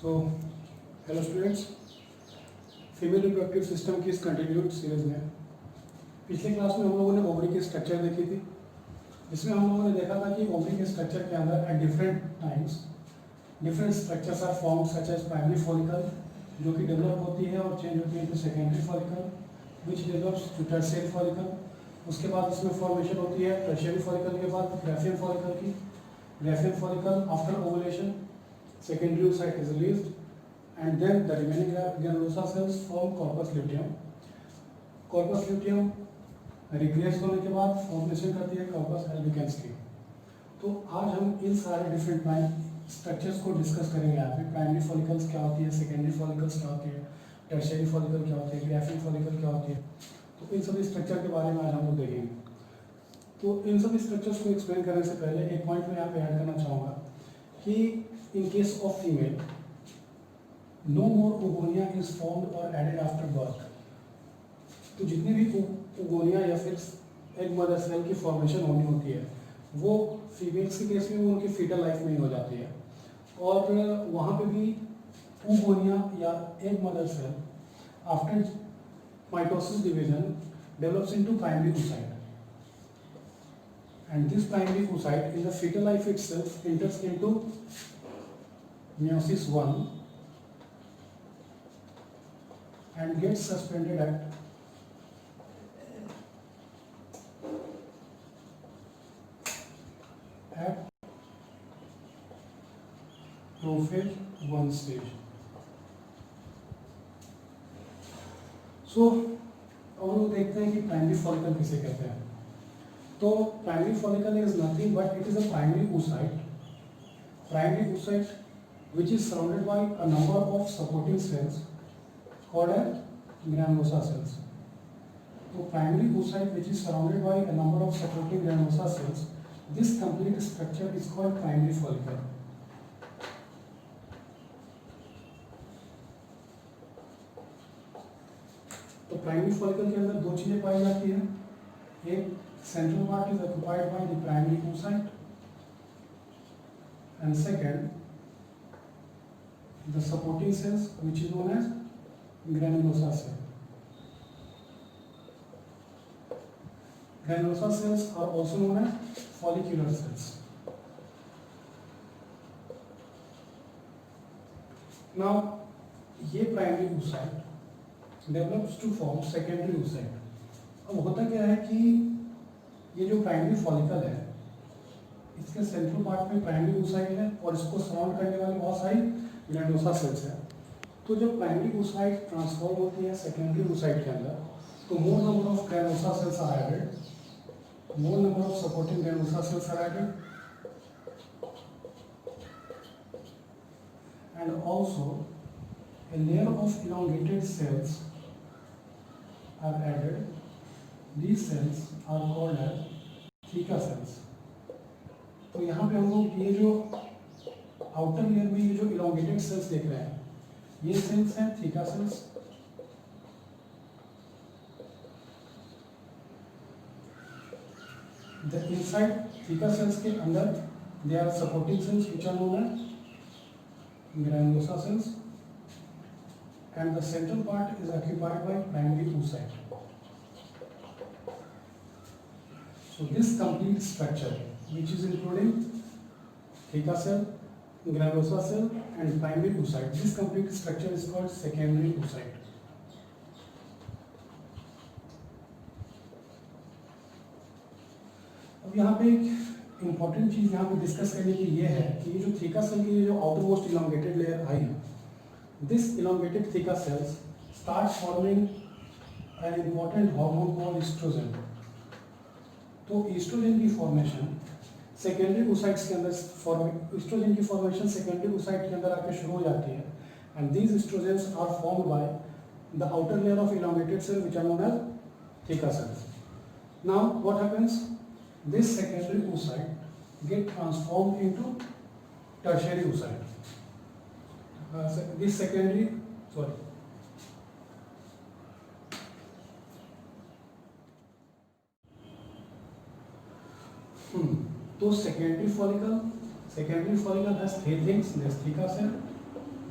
So hello students, female reproductive system की इस continued series में पिछले क्लास में हम लोगों ने ओवरी की स्ट्रक्चर देखी थी, जिसमें हम लोगों ने देखा था कि ओवरी के स्ट्रक्चर के अंदर at different times different structures are formed such as primary follicle जो कि डेवलप होती है और चेंज होती है to secondary follicle which develops to tertiary follicle. उसके बाद इसमें फॉर्मेशन होती है टर्शियरी फॉलिकल के बाद ग्राफियन फॉलिकल की। Graafian follicle after ovulation secondary oocyte is released and then the remaining granulosa cells form corpus luteum. corpus luteum regress होने के बाद फॉर्मेशन करती है corpus albicans की। तो आज हम इन सारे डिफरेंट स्ट्रक्चर्स को डिस्कस करेंगे यहाँ पे। प्राइमरी फॉलिकल्स क्या होती है, सेकेंडरी फॉलिकल्स क्या होती है, टर्शियरी फॉलिकल क्या होती है, ग्राफियन फॉलिकल क्या होती है। तो इन सभी स्ट्रक्चर के बारे में आज हम लोग देखेंगे। तो इन सभी स्ट्रक्चर्स को एक्सप्लेन करने से पहले एक पॉइंट मैं यहाँ पे ऐड करना चाहूँगा कि in case of female, no more oogonia is formed or added after birth. तो जितनी भी oogonia या फिर एग मदर सेल की फॉर्मेशन होनी होती है वो फीमेल्स के केस में वो उनकी फीटल लाइफ में ही हो जाती है, और वहाँ पे भी oogonia या egg mother cell after mitosis division develops into primary oocyte, and this primary oocyte in the fetal life itself enters into meiosis 1 and gets suspended at prophase 1 stage. So अब हम देखते हैं कि प्राइमरी फॉलिकल किसे कहते हैं। तो primary follicle is nothing but it is a primary oocyte. Primary oocyte which is surrounded by a number of supporting cells called as granulosa cells. So primary oocyte which is surrounded by a number of supporting granulosa cells, this complete structure is called primary follicle. तो primary follicle के अंदर दो चीजें पाई जाती हैं। एक central part is occupied by the primary oocyte and second the supporting cells which is known as granulosa cell. Granulosa cells are also known as follicular cells. Now ये primary oocyte develops to form secondary oocyte. अब होता क्या है कि ये जो primary follicle है इसके सेंट्रल पार्ट में प्राइमरी oocyte है और इसको सराउंड करने वाली बहुत सारी ग्रैनुलोसा सेल्स है। तो जब प्राइमरी oocyte ट्रांसफॉर्म होती है सेकेंडरी oocyte के अंदर तो more number of granulosa cells are added, more number of supporting granulosa cells are added and also a layer of elongated cells are added. These cells are called as theca cells. तो यहाँ पे हम लोग ये जो outer layer में ये जो इलोंगेटेड सेल्स देख रहे हैं ये सेल्स हैं theca cells. The inside theca cells के अंदर they are supporting cells which are known as granulosa cells and the central part is occupied by primary oocyte. So this complete structure which is including theca cell, granulosa cell and primary oocyte, this complete structure is called secondary oocyte. अब यहाँ पे एक important चीज यहाँ पे discuss करने की ये है कि ये जो थीका सेल की जो आउटर मोस्ट इलोंगेटेड लेयर आई है, this elongated theca cells start forming an important hormone called oestrogen. तो ईस्ट्रोजन की फॉर्मेशन सेकेंडरी oocytes के अंदर ईस्ट्रोजन की फॉर्मेशन सेकेंडरी oocyte के अंदर आके शुरू हो जाती है and these estrogens are formed by the outer layer of elongated cell which are known as theca cells. Now what happens? This secondary oocyte get transformed into tertiary oocyte. This secondary तो secondary follicle has three things. There's theca cell,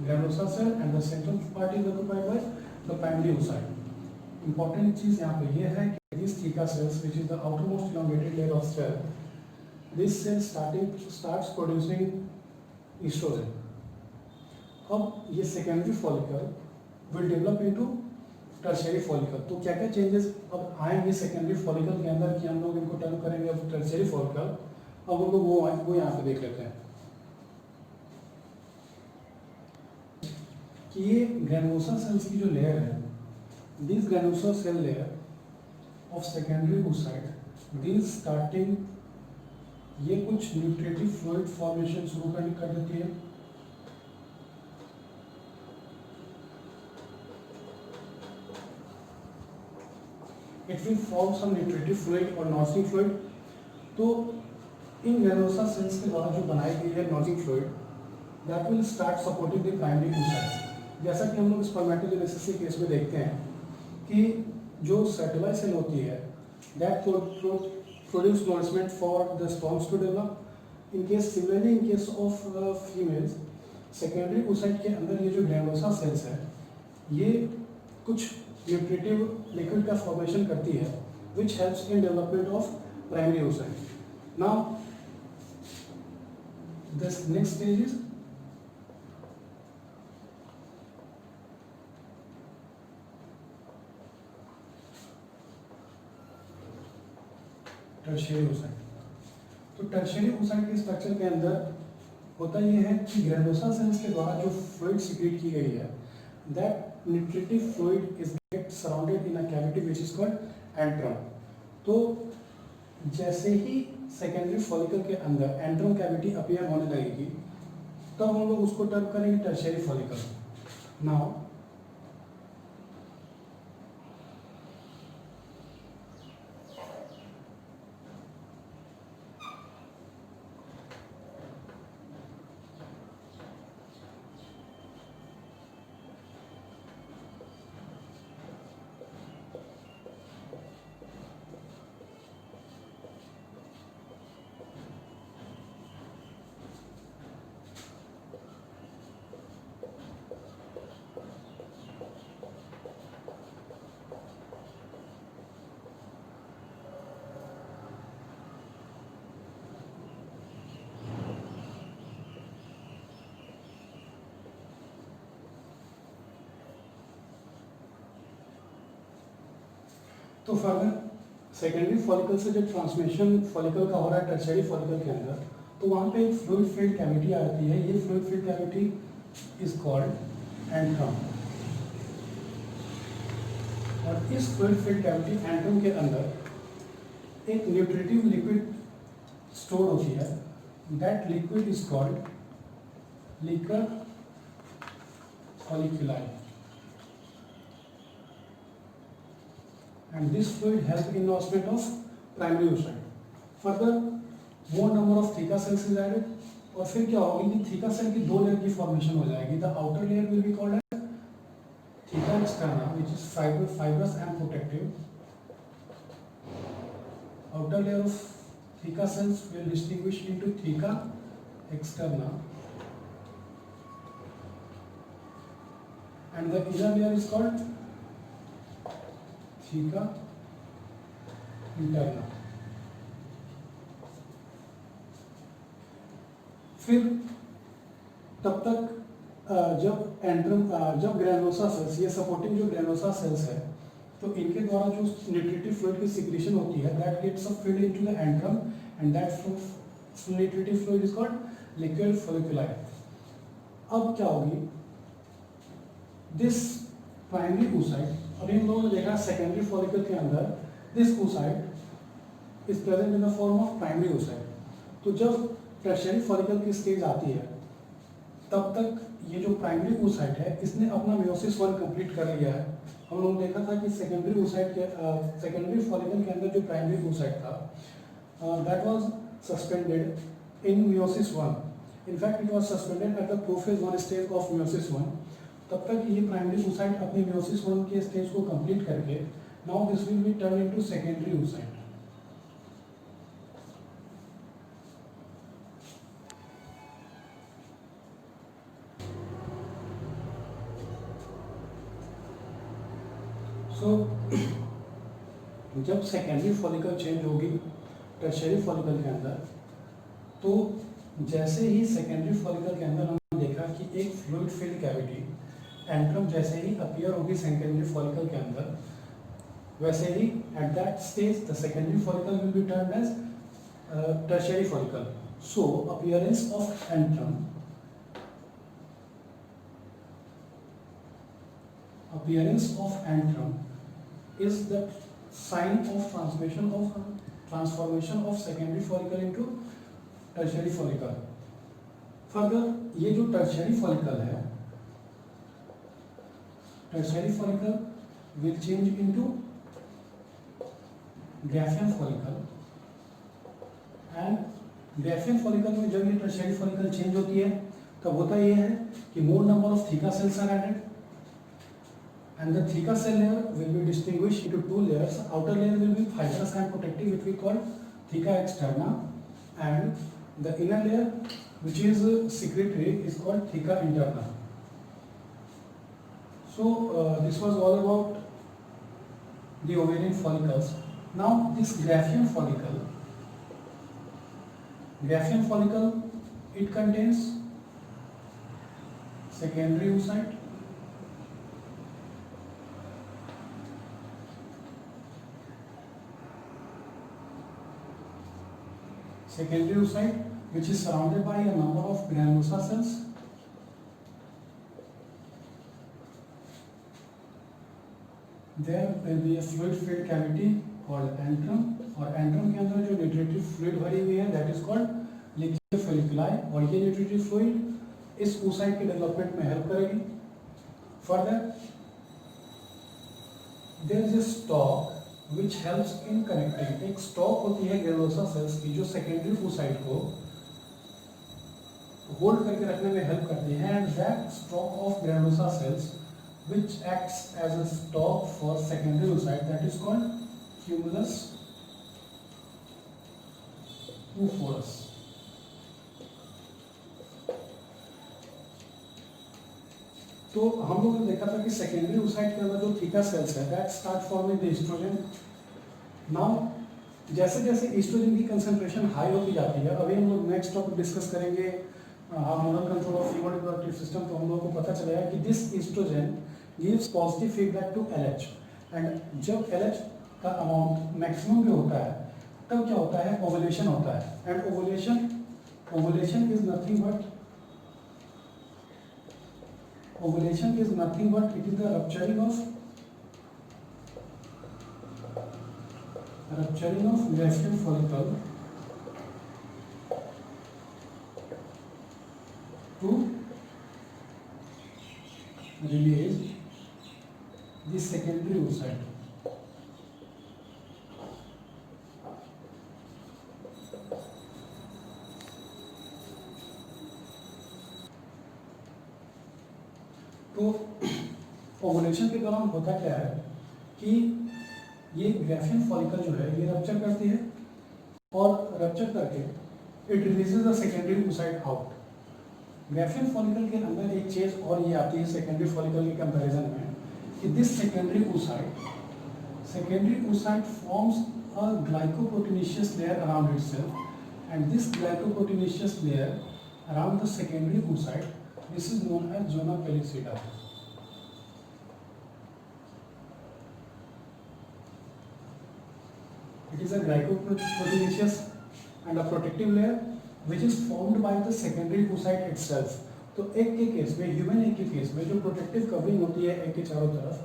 granulosa cell and the central part is occupied by the primary oocyte. Important चीज यहाँ पे ये है कि these theca cells, which is the outermost elongated layer of cell, this cell starts producing estrogen. अब ये secondary follicle will develop into tertiary follicle. तो क्या क्या changes अब आएंगे secondary follicle के अंदर कि हम लोग इनको टर्न करेंगे अब tertiary follicle. अब उनको वो यहाँ पे देख लेते हैं कि ये granulosa cells की जो लेयर है, this granulosa cell layer of secondary oocyte, these starting ये कुछ न्यूट्रिटिव फ्लूइड फॉर्मेशन शुरू कर देती है. It will form some nutritive fluid or nourishing fluid. तो इन granulosa cells के द्वारा जो बनाई गई है nourishing fluid, that will start supporting the primary oocyte. जैसा कि हम लोग स्पर्मेटोजेनेसिस के केस में देखते हैं कि जो सेटेलाइट सेल होती है, that produce nourishment for the sperms to develop. In case similarly in case of females, secondary oocyte के अंदर ये जो granulosa cells है, ये कुछ nutritive liquid का formation करती है, which helps in development of primary oocyte. Now, this next stage is tertiary oocyte. तो टर्शियरी oocyte के स्ट्रक्चर के अंदर होता ये है कि granulosa cells के द्वारा जो फ्लूइड सीक्रेट की गई है, that nutritive fluid is get surrounded in a cavity which is called antrum. तो जैसे ही सेकेंडरी फॉलिकल के अंदर एंट्रम कैविटी अपीयर होने लगेगी, तब हम लोग उसको टर्म करेंगे टर्शियरी फॉलिकल. नाउ तो फर्दर सेकेंडरी फॉलिकल से जब ट्रांसमिशन फॉलिकल का हो रहा है टर्शियरी फॉलिकल के अंदर, तो वहाँ पे एक फ्लूइड फील्ड कैविटी आती है. ये fluid field cavity is called antrum. और इस फ्लूइड फील्ड कैविटी एंट्रम के अंदर एक न्यूट्रिटिव लिक्विड स्टोर होती है. That liquid is called liquor folliculi. And this fluid helps in nourishment of primary oocyte. Further, more number of theca cells is added. और फिर क्या होगी कि थीका सेल की दो लेयर की फॉर्मेशन हो जाएगी. The outer layer will be called as theca externa, which is fibrous and protective. Outer layer of theca cells will distinguish into theca externa, and the inner layer is called theca interna. फिर तब तक जब granulosa cells, ये supporting जो granulosa cells है, तो इनके द्वारा जो न्यूट्रिटिव फ्लूइड की सिक्रीशन होती है, that gets feed into the antrum and that nutritive fluid is called liquid folliculi. अब क्या होगी, दिस प्राइमरी oocyte, और इन लोगों ने देखा सेकेंडरी फॉलिकल के अंदर this oocyte is present in the form of primary oocyte. तो जब टर्शियरी फॉलिकल की स्टेज आती है, तब तक ये जो प्राइमरी oocyte है, इसने अपना मेयोसिस 1 कंप्लीट कर लिया है. हम लोग देखा था कि सेकेंडरी oocyte के सेकेंडरी फॉलिकल के अंदर जो प्राइमरी oocyte था, that was suspended in meiosis 1. In fact, it was suspended at the prophase 1 stage of meiosis 1. तब तक ये प्राइमरी oocyte अपने meiosis 1 के स्टेज को कंप्लीट करके, now this will be turned into secondary oocyte. सो जब secondary follicle change होगी tertiary follicle के अंदर, तो जैसे ही सेकेंडरी फॉलिकल के अंदर हमने देखा कि एक फ्लूइड फिल्ड कैविटी एंट्रम जैसे ही अपीयर होगी सेकेंडरी फॉलिकल के अंदर, वैसे ही at that stage the secondary follicle will be turned as tertiary follicle. So appearance of antrum is the sign of transformation of secondary follicle into tertiary follicle. Further, ये जो tertiary follicle है, tertiary follicle will change into Graafian follicle. And Graafian follicle में जब ये tertiary follicle change होती है तब होता ये है कि more number of theca cells are added and the theca cell layer will be distinguished into two layers. Outer layer will be fibrous and protective which we call theca externa and the inner layer which is secretory is called theca interna. So this was all about the ovarian follicles. Now this Graafian follicle, it contains secondary oocyte, which is surrounded by a number of granulosa cells. There will be a fluid filled cavity called antrum, और antrum के अंदर जो nutritive fluid भरी हुई है that is called liquid फोलिकुलाई, और ये न्यूट्रिटिव फ्लूइड इस oocyte के डेवलपमेंट में हेल्प करेगी. Further there is a stalk which helps in connecting. एक स्टॉक होती है ग्रेनुलोसा सेल्स की जो सेकेंडरी oocyte को होल्ड करके रखने में हेल्प करती है, and that stock of granulosa cells which acts as a stock for secondary oocyte that is called cumulus oophorus. तो हम लोगों ने देखा था कि सेकेंडरी oocyte के अंदर जो थीका सेल्स है that start forming the oestrogen. Now जैसे जैसे ईस्ट्रोजन की कंसंट्रेशन हाई होती जाती है, अभी हम लोग नेक्स्ट टॉपिक डिस्कस करेंगे hormonal control of female reproductive system, तो हम लोगों को पता चलेगा कि this oestrogen gives positive feedback to LH, and जब LH का अमाउंट मैक्सिमम भी होता है तब क्या होता है, ओवुलेशन होता है. And ovulation is nothing but it is the rupturing of Graafian follicle to release the secondary oocyte. तो ओवुलेशन के दौरान होता क्या है कि ये ग्राफियन फॉलिकल जो है ये रप्चर करती है, और रप्चर करके it releases the secondary oocyte out. Graafian follicle के अंदर एक चीज और ये आती है सेकेंडरी फॉलिकल के कंपैरिजन में कि this secondary oocyte forms a glycoproteinaceous layer around itself, and this glycoproteinaceous layer around the secondary oocyte, this is known as zona pellucida. It is a glycoproteinaceous and a protective layer which is formed by the secondary oocyte itself. तो egg के case में, human egg के case में जो protective covering होती है egg के चारों तरफ,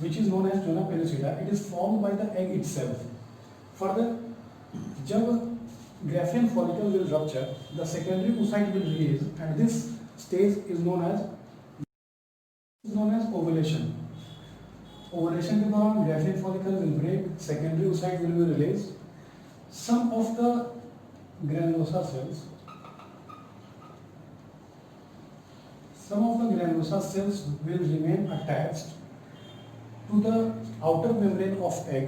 which is known as zona pellucida, it is formed by the egg itself. Further, जब Graafian follicle will rupture, the secondary oocyte will release, and this stage is known as ovulation. Ovulation के दौरान Graafian follicle will break, secondary oocyte will be released. Some of the granulosa cells will remain attached to the outer membrane of egg.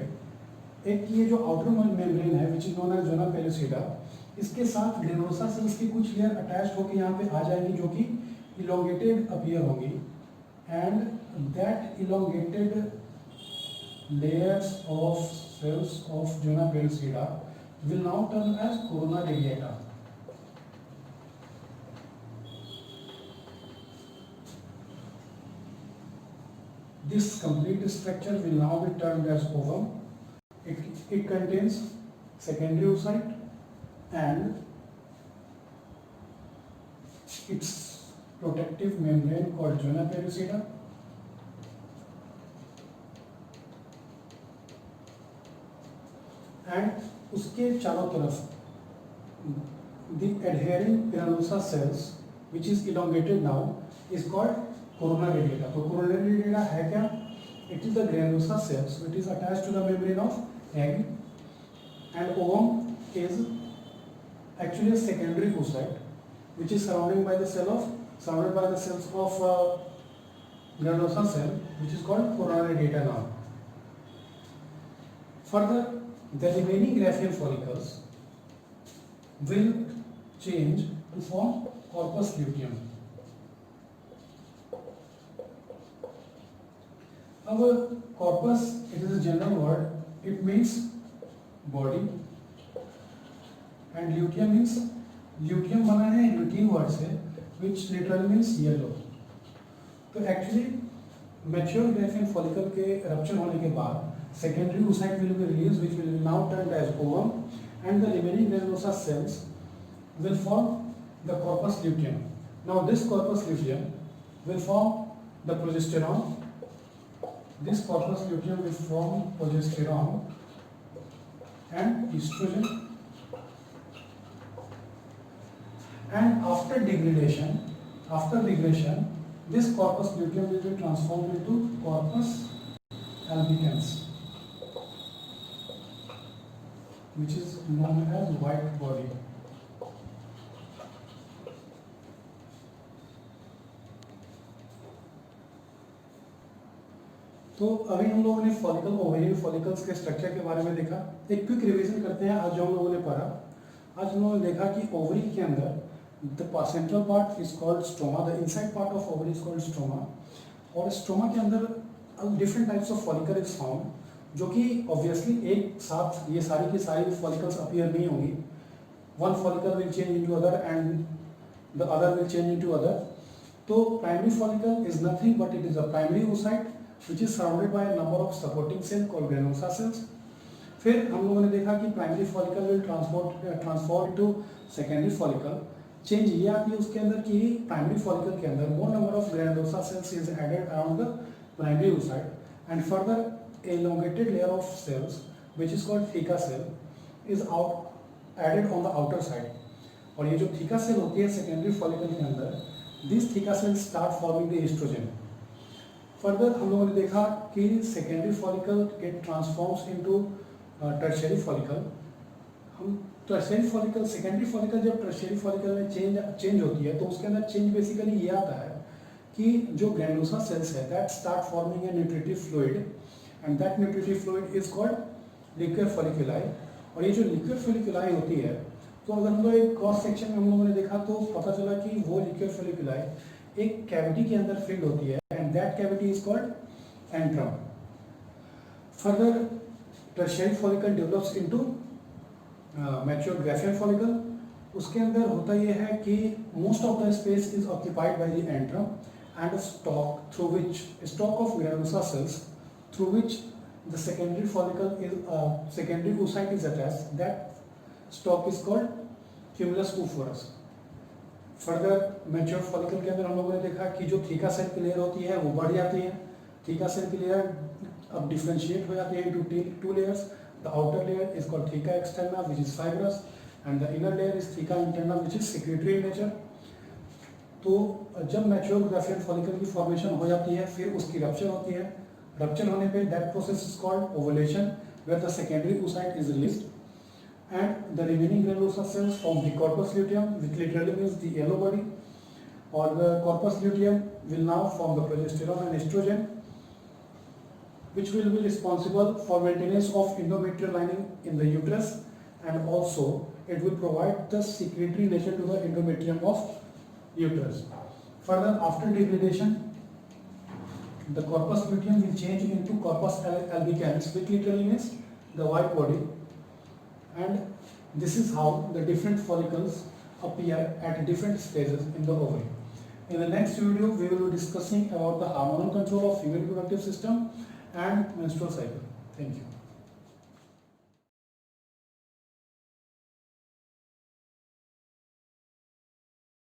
एक ये जो outer membrane है which is known as zona pellucida, इसके साथ granulosa cells की कुछ layer attach होकर यहाँ पे आ जाएगी जो कि elongated appear होगी, and that elongated layers of cells of Juna pellucida will now turn as corona radiata. This complete structure will now be termed as ovum. It contains secondary oocyte and its protective membrane called Juna pellucida. And उसके चारों तरफ the adhering granulosa cells which is elongated now is called corona radiata. तो corona radiata है क्या? It is the granulosa cells which is attached to the membrane of egg, and ovum is actually a secondary oocyte which is surrounded by the cells of granulosa cell which is called corona radiata now. Further, the remaining Graafian follicles will change to form corpus luteum. Our corpus, it is a general word, it means body, and luteum means, luteum बना है lutein word से, which literally means yellow. तो actually mature Graafian follicle के rupture होने के बाद secondary oocyte will be released, which will be now termed as ovum, and the remaining granulosa cells will form the corpus luteum. Now this corpus luteum will form the progesterone. This corpus luteum will form progesterone and estrogen, and after degradation, this corpus luteum will be transformed into corpus albicans, which is known as white body. तो अभी हम लोगों ने follicle ovarian follicles के structure के बारे में देखा. एक क्विक रिवीजन करते हैं. आज जो हम लोगों ने पढ़ा, आज हम लोगों ने देखा कि ओवरी के अंदर the central part is called stroma, the inside part of ovary is called stroma, और स्ट्रोमा के अंदर different types of follicle is found, जो कि ऑब्वियसली एक साथ ये सारी की सारी फॉलिकल्स अपीयर नहीं होंगी. One follicle will change into other and the other will change into other. तो primary follicle is nothing but it is a primary oocyte which is surrounded by a number of supporting cells called granulosa cells. फिर हम लोगों ने देखा कि primary follicle will transform to secondary follicle. Change ये आती है उसके अंदर कि प्राइमरी फॉलिकल के अंदर मोर number of granulosa cells is added around the primary oocyte, and further elongated layer of cells which is called theca cell is added on the outer side. और ये जो theca cell होती है secondary follicle के अंदर, this theca cells start forming the estrogen. Further हम लोगों ने देखा कि secondary follicle get transforms into tertiary follicle. हम टर्शियरी फॉलिकल, सेकेंडरी फॉलिकल जब टर्शियरी फॉलिकल में चेंज होती है तो उसके अंदर चेंज बेसिकली ये आता है कि जो ग्रैनुलोसा सेल्स है that start forming a nutritive fluid, and that nutritive fluid is called liquid folliculi. और ये जो लिक्विड फॉलिकुलाई होती है, तो अगर हम लोग एक क्रॉस सेक्शन में हम लोगों ने देखा तो पता चला कि वो लिक्विड फॉलिकुलाई एक कैविटी के अंदर फिल्ड होती है, and that cavity is called antrum. Further, tertiary follicle develops into mature Graafian follicle. उसके अंदर होता यह है कि most of the space is occupied by the antrum and a stalk of granulosa cells through which the secondary follicle is secondary oocyte is attached. That stalk is called cumulus oophorus. Further mature follicle के अंदर हम लोगों ने देखा कि जो theca cell की layer होती है वो बढ़ जाती है. थीका सेल की लेयर अब डिफरेंशिएट हो जाती है into two layers. The outer layer is called theca externa which is fibrous, and the inner layer is theca interna which is secretary in nature. तो जब मैच्योर ग्राफियन फॉलिकल की formation हो जाती है, फिर उसकी रप्चर होती है. रप्चर होने पे that process is called ovulation, where the secondary oocyte is released, and the remaining granulosa cells form the corpus luteum, which literally means the yellow body, or the corpus luteum will now form the progesterone and estrogen, which will be responsible for maintenance of endometrial lining in the uterus, and also it will provide the secretory nature to the endometrium of uterus. Further, after degradation, the corpus luteum will change into corpus albicans, which literally means the white body, and this is how the different follicles appear at different stages in the ovary. In the next video, we will be discussing about the hormonal control of female reproductive system and menstrual cycle. Thank you.